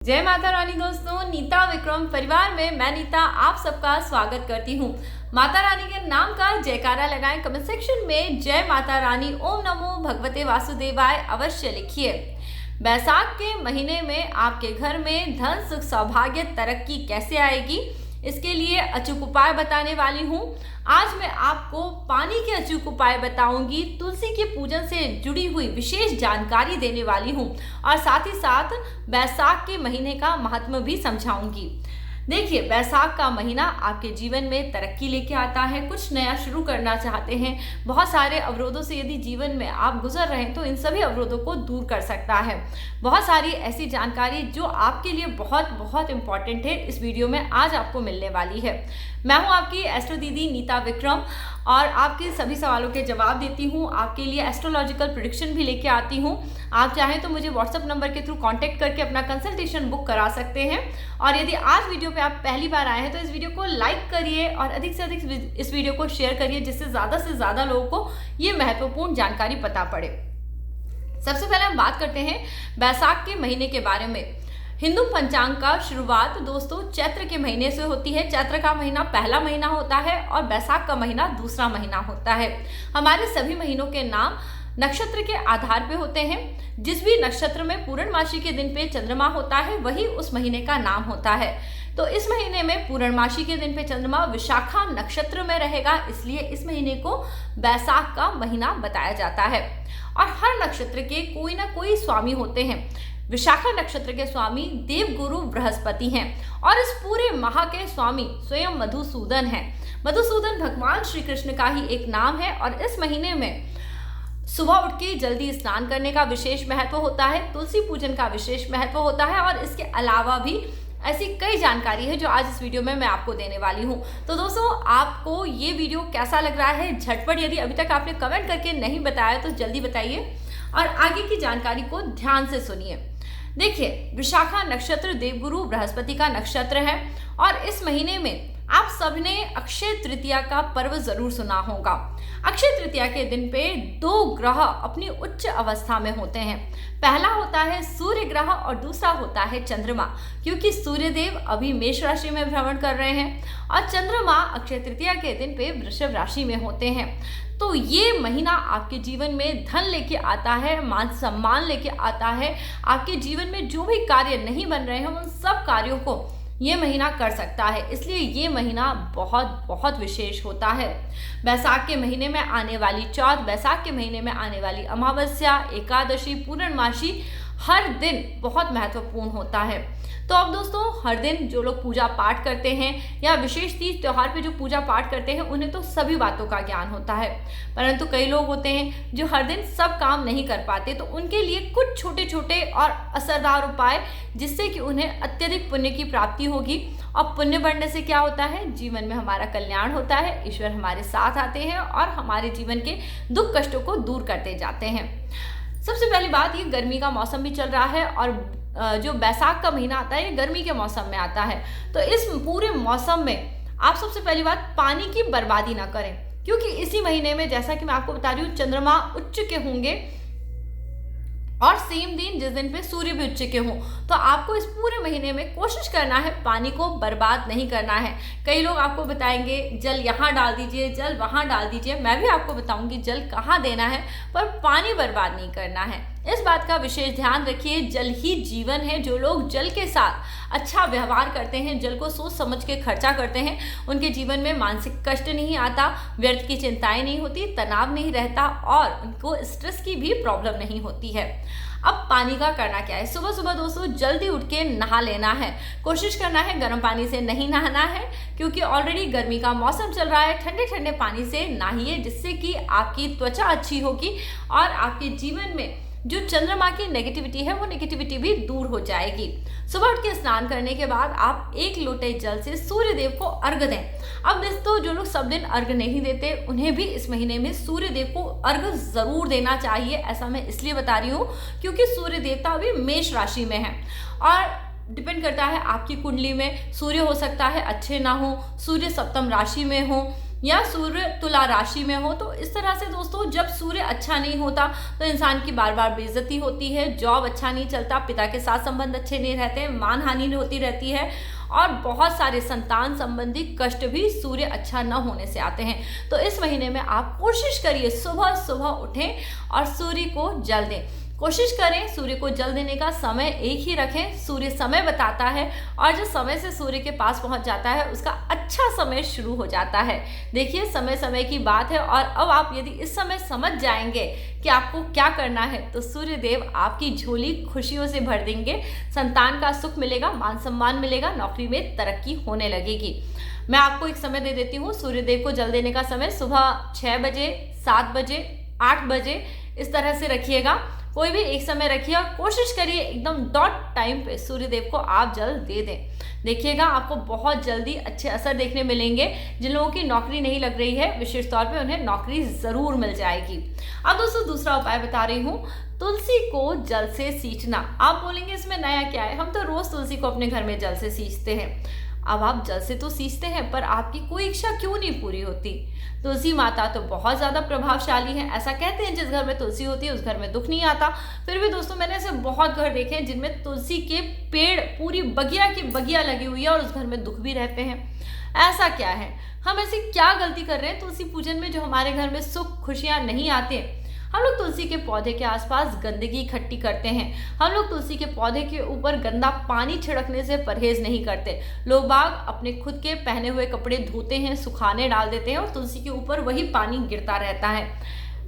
जय माता रानी दोस्तों, नीता विक्रम परिवार में मैं नीता आप सबका स्वागत करती हूँ। माता रानी के नाम का जयकारा लगाएं कमेंट सेक्शन में। जय माता रानी, ओम नमो भगवते वासुदेवाय अवश्य लिखिए। बैसाख के महीने में आपके घर में धन सुख सौभाग्य तरक्की कैसे आएगी, इसके लिए अचूक उपाय बताने वाली हूँ। आज मैं आपको पानी के अचूक उपाय बताऊंगी, तुलसी के पूजन से जुड़ी हुई विशेष जानकारी देने वाली हूँ और साथ ही साथ बैसाख के महीने का महत्व भी समझाऊंगी। देखिए, बैसाख का महीना आपके जीवन में तरक्की लेके आता है। कुछ नया शुरू करना चाहते हैं, बहुत सारे अवरोधों से यदि जीवन में आप गुजर रहे हैं तो इन सभी अवरोधों को दूर कर सकता है। बहुत सारी ऐसी जानकारी जो आपके लिए बहुत बहुत इंपॉर्टेंट है, इस वीडियो में आज आपको मिलने वाली है। मैं हूं आपकी एस्ट्रो दीदी नीता विक्रम और आपके सभी सवालों के जवाब देती हूं, आपके लिए एस्ट्रोलॉजिकल प्रेडिक्शन भी लेके आती हूं। आप चाहें तो मुझे व्हाट्सएप नंबर के थ्रू कांटेक्ट करके अपना कंसल्टेशन बुक करा सकते हैं। और यदि आज वीडियो पे आप पहली बार आए हैं तो इस वीडियो को लाइक करिए और अधिक से अधिक इस वीडियो को शेयर करिए, जिससे ज़्यादा से ज़्यादा लोगों को ये महत्वपूर्ण जानकारी पता पड़े। सबसे पहले हम बात करते हैं बैसाख के महीने के बारे में। हिंदू पंचांग का शुरुआत दोस्तों चैत्र के महीने से होती है। चैत्र का महीना पहला महीना होता है और बैसाख का महीना दूसरा महीना होता है। हमारे सभी महीनों के नाम नक्षत्र के आधार पे होते हैं। जिस भी नक्षत्र में पूर्णमासी के दिन पे चंद्रमा होता है वही उस महीने का नाम होता है। तो इस महीने में पूर्णमासी के दिन पे चंद्रमा विशाखा नक्षत्र में रहेगा, इसलिए इस महीने को बैसाख का महीना बताया जाता है। और हर नक्षत्र के कोई ना कोई स्वामी होते हैं। विशाखा नक्षत्र के स्वामी देवगुरु बृहस्पति हैं और इस पूरे माह के स्वामी स्वयं मधुसूदन हैं। मधुसूदन भगवान श्री कृष्ण का ही एक नाम है और इस महीने में सुबह उठ के जल्दी स्नान करने का विशेष महत्व होता है, तुलसी पूजन का विशेष महत्व होता है और इसके अलावा भी ऐसी कई जानकारी है जो आज इस वीडियो में मैं आपको देने वाली हूँ। तो दोस्तों, आपको ये वीडियो कैसा लग रहा है, झटपट यदि अभी तक आपने कमेंट करके नहीं बताया तो जल्दी बताइए और आगे की जानकारी को ध्यान से सुनिए। देखिए, विशाखा नक्षत्र देवगुरु बृहस्पति का नक्षत्र है और इस महीने में आप सबने अक्षय तृतीया का पर्व जरूर सुना होगा। अक्षय तृतीया के दिन पे दो ग्रह अपनी उच्च अवस्था में होते हैं। पहला होता है सूर्य ग्रह और दूसरा होता है चंद्रमा, क्योंकि सूर्य देव अभी मेष राशि में भ्रमण कर रहे हैं और चंद्रमा अक्षय तृतीया के दिन पे वृषभ राशि में होते हैं। तो ये महीना आपके जीवन में धन लेके आता है, मान सम्मान लेके आता है। आपके जीवन में जो भी कार्य नहीं बन रहे हैं उन सब कार्यों को ये महीना कर सकता है, इसलिए ये महीना बहुत बहुत विशेष होता है। बैसाख के महीने में आने वाली चौथ, बैसाख के महीने में आने वाली अमावस्या, एकादशी, पूर्णमासी हर दिन बहुत महत्वपूर्ण होता है। तो अब दोस्तों, हर दिन जो लोग पूजा पाठ करते हैं या विशेष तीज त्योहार पे जो पूजा पाठ करते हैं उन्हें तो सभी बातों का ज्ञान होता है, परंतु कई लोग होते हैं जो हर दिन सब काम नहीं कर पाते। तो उनके लिए कुछ छोटे छोटे और असरदार उपाय, जिससे कि उन्हें अत्यधिक पुण्य की प्राप्ति होगी। और पुण्य बढ़ने से क्या होता है, जीवन में हमारा कल्याण होता है, ईश्वर हमारे साथ आते हैं और हमारे जीवन के दुख कष्टों को दूर करते जाते हैं। सबसे पहली बात, ये गर्मी का मौसम भी चल रहा है और जो बैसाख का महीना आता है ये गर्मी के मौसम में आता है। तो इस पूरे मौसम में आप सबसे पहली बात पानी की बर्बादी ना करें, क्योंकि इसी महीने में जैसा कि मैं आपको बता रही हूँ चंद्रमा उच्च के होंगे और सेम दिन जिस दिन पे सूर्य भी उच्च के हों। तो आपको इस पूरे महीने में कोशिश करना है पानी को बर्बाद नहीं करना है। कई लोग आपको बताएंगे जल यहाँ डाल दीजिए, जल वहाँ डाल दीजिए, मैं भी आपको बताऊंगी जल कहाँ देना है, पर पानी बर्बाद नहीं करना है। इस बात का विशेष ध्यान रखिए। जल ही जीवन है। जो लोग जल के साथ अच्छा व्यवहार करते हैं, जल को सोच समझ के खर्चा करते हैं, उनके जीवन में मानसिक कष्ट नहीं आता, व्यर्थ की चिंताएं नहीं होती, तनाव नहीं रहता और उनको स्ट्रेस की भी प्रॉब्लम नहीं होती है। अब पानी का करना क्या है, सुबह सुबह दोस्तों जल्दी उठ के नहा लेना है। कोशिश करना है गर्म पानी से नहीं नहाना है, क्योंकि ऑलरेडी गर्मी का मौसम चल रहा है। ठंडे ठंडे पानी से नहाइए, जिससे कि आपकी त्वचा अच्छी होगी और आपके जीवन में जो चंद्रमा की नेगेटिविटी है वो नेगेटिविटी भी दूर हो जाएगी। सुबह उठ के स्नान करने के बाद आप 1 लोटे जल से सूर्य देव को अर्घ दें। अब दोस्तों, जो लोग सब दिन अर्घ नहीं देते उन्हें भी इस महीने में सूर्य देव को अर्घ जरूर देना चाहिए। ऐसा मैं इसलिए बता रही हूँ क्योंकि सूर्य देवता अभी मेष राशि में है और डिपेंड करता है आपकी कुंडली में सूर्य हो सकता है अच्छे ना हो, सूर्य सप्तम राशि में हो, या सूर्य तुला राशि में हो। तो इस तरह से दोस्तों जब सूर्य अच्छा नहीं होता तो इंसान की बार बार बेइज्जती होती है, जॉब अच्छा नहीं चलता, पिता के साथ संबंध अच्छे नहीं रहते, मान हानि होती रहती है और बहुत सारे संतान संबंधी कष्ट भी सूर्य अच्छा न होने से आते हैं। तो इस महीने में आप कोशिश करिए सुबह सुबह उठें और सूर्य को जल दें। कोशिश करें सूर्य को जल देने का समय एक ही रखें। सूर्य समय बताता है और जो समय से सूर्य के पास पहुंच जाता है उसका अच्छा समय शुरू हो जाता है। देखिए समय समय की बात है और अब आप यदि इस समय समझ जाएंगे कि आपको क्या करना है तो सूर्य देव आपकी झोली खुशियों से भर देंगे। संतान का सुख मिलेगा, मान सम्मान मिलेगा, नौकरी में तरक्की होने लगेगी। मैं आपको एक समय दे देती हूँ सूर्य देव को जल देने का समय। सुबह 6 बजे, 7 बजे, 8 बजे इस तरह से रखिएगा। कोई भी एक समय रखिए और कोशिश करिए एकदम डॉट टाइम पे सूर्य देव को आप जल दे दें। देखिएगा आपको बहुत जल्दी अच्छे असर देखने मिलेंगे। जिन लोगों की नौकरी नहीं लग रही है विशेष तौर पे उन्हें नौकरी जरूर मिल जाएगी। अब दोस्तों दूसरा उपाय बता रही हूँ, तुलसी को जल से सींचना। आप बोलेंगे इसमें नया क्या है, हम तो रोज तुलसी को अपने घर में जल से सींचते हैं। अब आप जल से तो सींचते हैं पर आपकी कोई इच्छा क्यों नहीं पूरी होती। तुलसी माता तो बहुत ज़्यादा प्रभावशाली है। ऐसा कहते हैं जिस घर में तुलसी होती है उस घर में दुख नहीं आता। फिर भी दोस्तों मैंने ऐसे बहुत घर देखे हैं जिनमें तुलसी के पेड़ पूरी बगिया की बगिया लगी हुई है और उस घर में दुख भी रहते हैं। ऐसा क्या है, हम ऐसी क्या गलती कर रहे हैं तुलसी पूजन में जो हमारे घर में सुख खुशियाँ नहीं आते। हम लोग तुलसी के पौधे के आसपास गंदगी इकट्ठी करते हैं। हम लोग तुलसी के पौधे के ऊपर गंदा पानी छिड़कने से परहेज नहीं करते। लोग बाग अपने खुद के पहने हुए कपड़े धोते हैं, सुखाने डाल देते हैं और तुलसी के ऊपर वही पानी गिरता रहता है।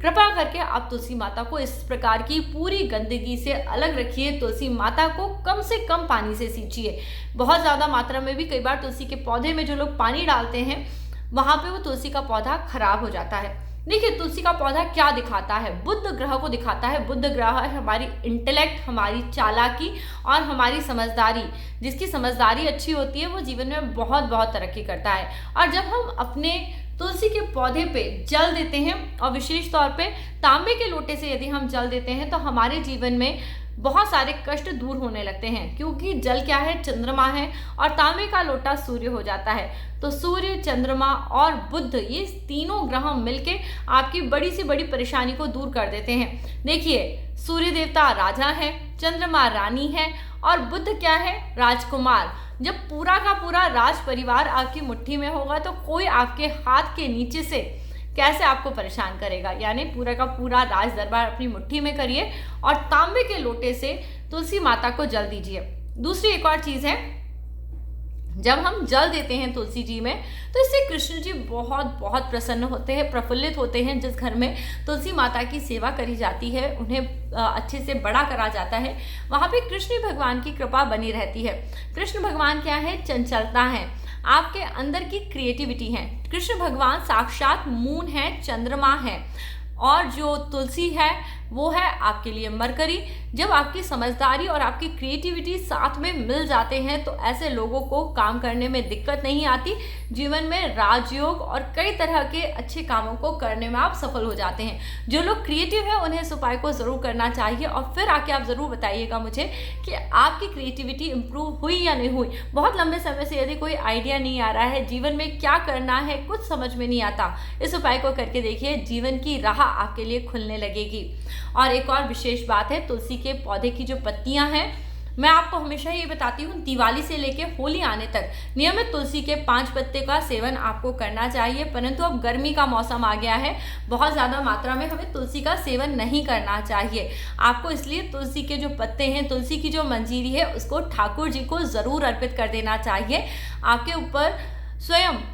कृपा करके आप तुलसी माता को इस प्रकार की पूरी गंदगी से अलग रखिए। तुलसी माता को कम से कम पानी से सींचिए। बहुत ज़्यादा मात्रा में भी कई बार तुलसी के पौधे में जो लोग पानी डालते हैं वहाँ पे वो तुलसी का पौधा खराब हो जाता है। देखिए तुलसी का पौधा क्या दिखाता है, बुध ग्रह को दिखाता है। बुध ग्रह है हमारी इंटेलेक्ट, हमारी चालाकी और हमारी समझदारी। जिसकी समझदारी अच्छी होती है वो जीवन में बहुत बहुत तरक्की करता है। और जब हम अपने तुलसी के पौधे पे जल देते हैं और विशेष तौर पे तांबे के लोटे से यदि हम जल देते हैं तो हमारे जीवन में बहुत सारे कष्ट दूर होने लगते हैं। क्योंकि जल क्या है, चंद्रमा है और तांबे का लोटा सूर्य हो जाता है। तो सूर्य, चंद्रमा और बुध ये तीनों ग्रह मिलके आपकी बड़ी से बड़ी परेशानी को दूर कर देते हैं। देखिए सूर्य देवता राजा है, चंद्रमा रानी है और बुध क्या है, राजकुमार। जब पूरा का पूरा राज परिवार आपकी मुट्ठी में होगा तो कोई आपके हाथ के नीचे से कैसे आपको परेशान करेगा। यानी पूरा का पूरा राज दरबार अपनी मुट्ठी में करिए और तांबे के लोटे से तुलसी माता को जल दीजिए। दूसरी एक और चीज़ है, जब हम जल देते हैं तुलसी जी में तो इससे कृष्ण जी बहुत बहुत प्रसन्न होते हैं, प्रफुल्लित होते हैं। जिस घर में तुलसी माता की सेवा करी जाती है, उन्हें अच्छे से बड़ा करा जाता है, वहाँ पे कृष्ण भगवान की कृपा बनी रहती है। कृष्ण भगवान क्या है, चंचलता है, आपके अंदर की क्रिएटिविटी है। कृष्ण भगवान साक्षात मून है, चंद्रमा है और जो तुलसी है वो है आपके लिए मरकरी। जब आपकी समझदारी और आपकी क्रिएटिविटी साथ में मिल जाते हैं तो ऐसे लोगों को काम करने में दिक्कत नहीं आती। जीवन में राजयोग और कई तरह के अच्छे कामों को करने में आप सफल हो जाते हैं। जो लोग क्रिएटिव हैं उन्हें इस उपाय को ज़रूर करना चाहिए और फिर आके आप ज़रूर बताइएगा मुझे कि आपकी क्रिएटिविटी इम्प्रूव हुई या नहीं हुई। बहुत लंबे समय से यदि कोई आइडिया नहीं आ रहा है, जीवन में क्या करना है कुछ समझ में नहीं आता, इस उपाय को करके देखिए, जीवन की राह आपके लिए खुलने लगेगी। और एक और विशेष बात है, तुलसी के पौधे की जो पत्तियां हैं, मैं आपको हमेशा ये बताती हूँ, दिवाली से लेके होली आने तक नियमित तुलसी के 5 पत्ते का सेवन आपको करना चाहिए। परंतु अब गर्मी का मौसम आ गया है, बहुत ज़्यादा मात्रा में हमें तुलसी का सेवन नहीं करना चाहिए। आपको इसलिए तुलसी के जो पत्ते हैं, तुलसी की जो मंजीरी है, उसको ठाकुर जी को ज़रूर अर्पित कर देना चाहिए। आपके ऊपर स्वयं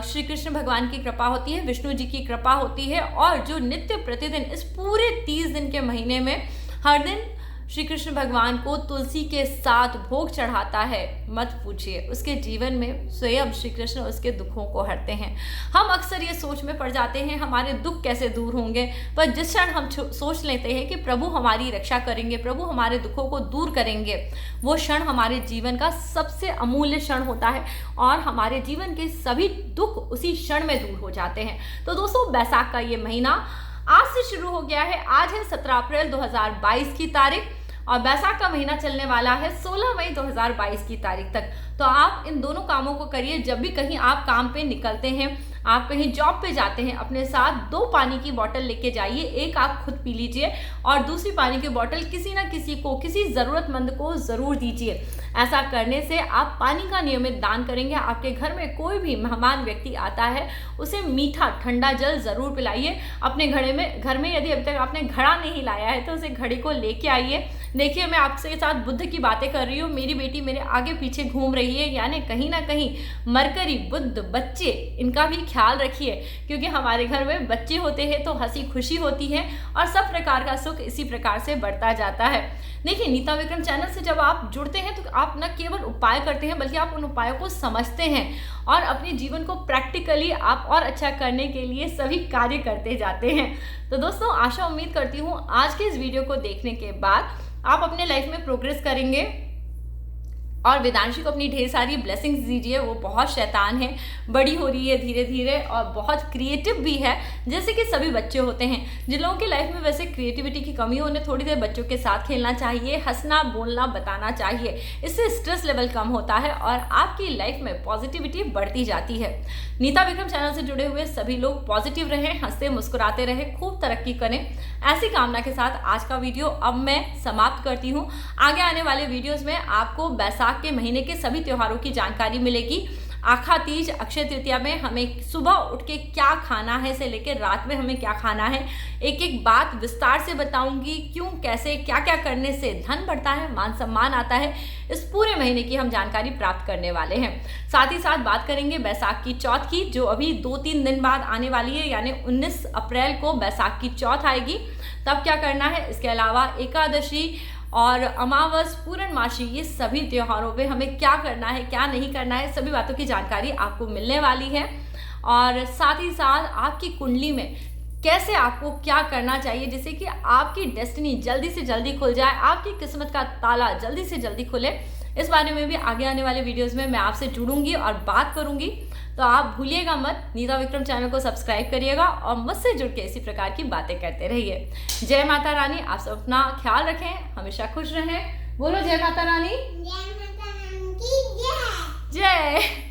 श्री कृष्ण भगवान की कृपा होती है, विष्णु जी की कृपा होती है और जो नित्य प्रतिदिन इस पूरे 30 दिन के महीने में हर दिन श्री कृष्ण भगवान को तुलसी के साथ भोग चढ़ाता है, मत पूछिए, उसके जीवन में स्वयं श्री कृष्ण उसके दुखों को हरते हैं। हम अक्सर ये सोच में पड़ जाते हैं हमारे दुख कैसे दूर होंगे, पर जिस क्षण हम सोच लेते हैं कि प्रभु हमारी रक्षा करेंगे, प्रभु हमारे दुखों को दूर करेंगे, वो क्षण हमारे जीवन का सबसे अमूल्य क्षण होता है और हमारे जीवन के सभी दुख उसी क्षण में दूर हो जाते हैं। तो दोस्तों, बैसाख का ये महीना आज से शुरू हो गया है। आज है 17 अप्रैल 2022 की तारीख। और बैसाख का महीना चलने वाला है 16 मई 2022 की तारीख तक। तो आप इन दोनों कामों को करिए। जब भी कहीं आप काम पे निकलते हैं, आप कहीं जॉब पे जाते हैं, अपने साथ 2 पानी की बोतल लेके जाइए। एक आप खुद पी लीजिए और दूसरी पानी की बोतल किसी ना किसी को, किसी ज़रूरतमंद को ज़रूर दीजिए। ऐसा करने से आप पानी का नियमित दान करेंगे। आपके घर में कोई भी मेहमान व्यक्ति आता है, उसे मीठा ठंडा जल ज़रूर पिलाइए। अपने घर में यदि अभी तक आपने घड़ा नहीं लाया है तो उसे घड़े को लेके आइए। देखिए, मैं आपके साथ बुध की बातें कर रही हूँ, मेरी बेटी मेरे आगे पीछे घूम रही है, यानी कहीं ना कहीं मरकरी, बुध, बच्चे, इनका भी ख्याल रखिए, क्योंकि हमारे घर में बच्चे होते हैं तो हंसी खुशी होती है और सब प्रकार का सुख इसी प्रकार से बढ़ता जाता है। देखिए, नीता विक्रम चैनल से जब आप जुड़ते हैं तो आप न केवल उपाय करते हैं, बल्कि आप उन उपायों को समझते हैं और अपने जीवन को प्रैक्टिकली आप और अच्छा करने के लिए सभी कार्य करते जाते हैं। तो दोस्तों, आशा उम्मीद करती हूँ आज के इस वीडियो को देखने के बाद आप अपने लाइफ में प्रोग्रेस करेंगे और वेदांशी को अपनी ढेर सारी ब्लेसिंग्स दीजिए। वो बहुत शैतान है, बड़ी हो रही है धीरे धीरे और बहुत क्रिएटिव भी है, जैसे कि सभी बच्चे होते हैं। जिन लोगों की लाइफ में वैसे क्रिएटिविटी की कमी हो, उन्हें थोड़ी देर बच्चों के साथ खेलना चाहिए, हंसना, बोलना, बताना चाहिए। इससे स्ट्रेस लेवल कम होता है और आपकी लाइफ में पॉजिटिविटी बढ़ती जाती है। नीता विक्रम चैनल से जुड़े हुए सभी लोग पॉजिटिव रहें, हंसते मुस्कुराते रहें, खूब तरक्की करें, ऐसी कामना के साथ आज का वीडियो अब मैं समाप्त करती हूँ। आगे आने वाले वीडियोज़ में आपको बैसाख के महीने के सभी त्योहारों की जानकारी मिलेगी। आखा तीज, अक्षय तृतीया में हमें सुबह उठ के क्या खाना है से लेकर रात में हमें क्या खाना है, एक एक बात विस्तार से बताऊंगी। क्यों, कैसे, क्या क्या करने से धन बढ़ता है, मान सम्मान आता है, इस पूरे महीने की हम जानकारी प्राप्त करने वाले हैं। साथ ही साथ बात करेंगे बैसाख की चौथ की, जो अभी 2-3 दिन बाद आने वाली है, यानी 19 अप्रैल को बैसाख की चौथ आएगी। तब क्या करना है, इसके अलावा एकादशी और अमावस, पूर्णमासी, ये सभी त्योहारों पे हमें क्या करना है, क्या नहीं करना है, सभी बातों की जानकारी आपको मिलने वाली है। और साथ ही साथ आपकी कुंडली में कैसे आपको क्या करना चाहिए जिससे कि आपकी डेस्टिनी जल्दी से जल्दी खुल जाए, आपकी किस्मत का ताला जल्दी से जल्दी खुले, इस बारे में भी आगे आने वाले वीडियोस में मैं आपसे जुड़ूंगी और बात करूंगी। तो आप भूलिएगा मत, नीता विक्रम चैनल को सब्सक्राइब करिएगा और मुझसे जुड़ के इसी प्रकार की बातें करते रहिए। जय माता रानी। आप सब अपना ख्याल रखें, हमेशा खुश रहें। बोलो जय माता रानी। जय माता रानी की जय। जय।